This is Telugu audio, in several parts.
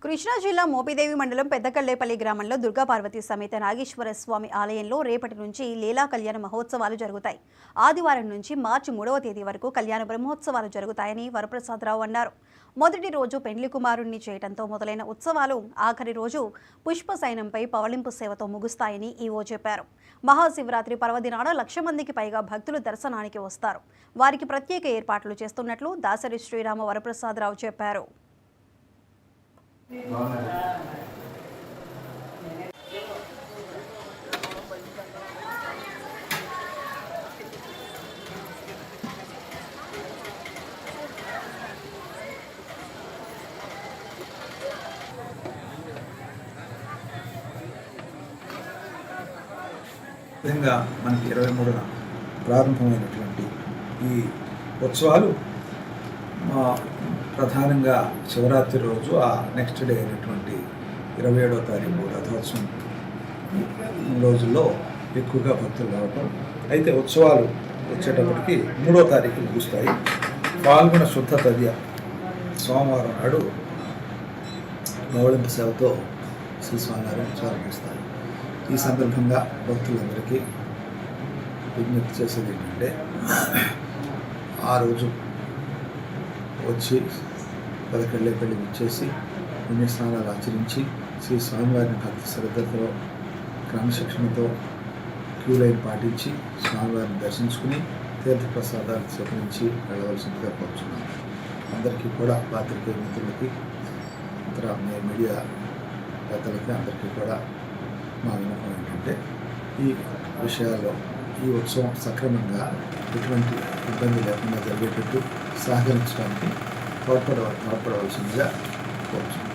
కృష్ణా జిల్లా మోపిదేవి మండలం పెద్దకల్లేపల్లి గ్రామంలో దుర్గా పార్వతీ సమేత నాగేశ్వర స్వామి ఆలయంలో రేపటి నుంచి లీలా కళ్యాణ మహోత్సవాలు జరుగుతాయి. ఆదివారం నుంచి మార్చి 3వ తేదీ వరకు కళ్యాణ బ్రహ్మోత్సవాలు జరుగుతాయని వరప్రసాదరావు అన్నారు. మొదటి రోజు పెండ్లి కుమారుణ్ణి చేయడంతో మొదలైన ఉత్సవాలు ఆఖరి రోజు పుష్పశయనంపై పవళింపు సేవతో ముగుస్తాయని ఈవో చెప్పారు. మహాశివరాత్రి పర్వదినాన 1,00,000 మందికి పైగా భక్తులు దర్శనానికి వస్తారు. వారికి ప్రత్యేక ఏర్పాట్లు చేస్తున్నట్లు దాసరి శ్రీరామ వరప్రసాదరావు చెప్పారు. విధంగా మనకి 23న ప్రారంభమైనటువంటి ఈ ఉత్సవాలు ప్రధానంగా శివరాత్రి రోజు ఆ నెక్స్ట్ డే అయినటువంటి 27వ తారీఖు రథోత్సవం రోజుల్లో ఎక్కువగా భక్తులు రావటం. అయితే ఉత్సవాలు వచ్చేటప్పటికి 3వ తారీఖు ముగుస్తాయి. పాల్గొన శుద్ధ తదియ సోమవారం నాడు పవళింపు సేవతో శ్రీ స్వామివారిని ఉత్సవాలు ముగుస్తాయి. ఈ సందర్భంగా భక్తులందరికీ విజ్ఞప్తి చేసేది ఏంటంటే, ఆ రోజు వచ్చి పెద్దకల్లేపల్లి వచ్చేసి పుణ్యస్నానాలు ఆచరించి శ్రీ స్వామివారిని భక్తి శ్రద్ధతో క్రమశిక్షణతో క్యూ లైన్ పాటించి స్వామివారిని దర్శించుకుని తీర్థప్రసాదాలు స్వీకరించి వెళ్ళవలసిందిగా కోరుచున్నాను. అందరికీ కూడా పాత్రికేయ మిత్రులకి, ఇతర మీడియా పెద్దలకి అందరికీ కూడా మా విన్నపం ఏంటంటే, ఈ విషయాల్లో ఈ ఉత్సవం సక్రమంగా ఎటువంటి ఇబ్బంది లేకుండా జరిగేటట్టు సహకరించడానికి తోడ్పడవలసిందిగా కోరుచున్నాను.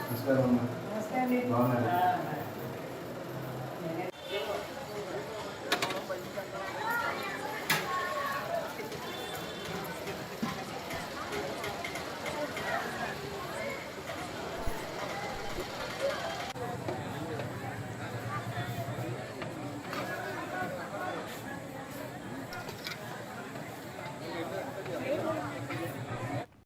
నమస్కారం. బాగున్నారు.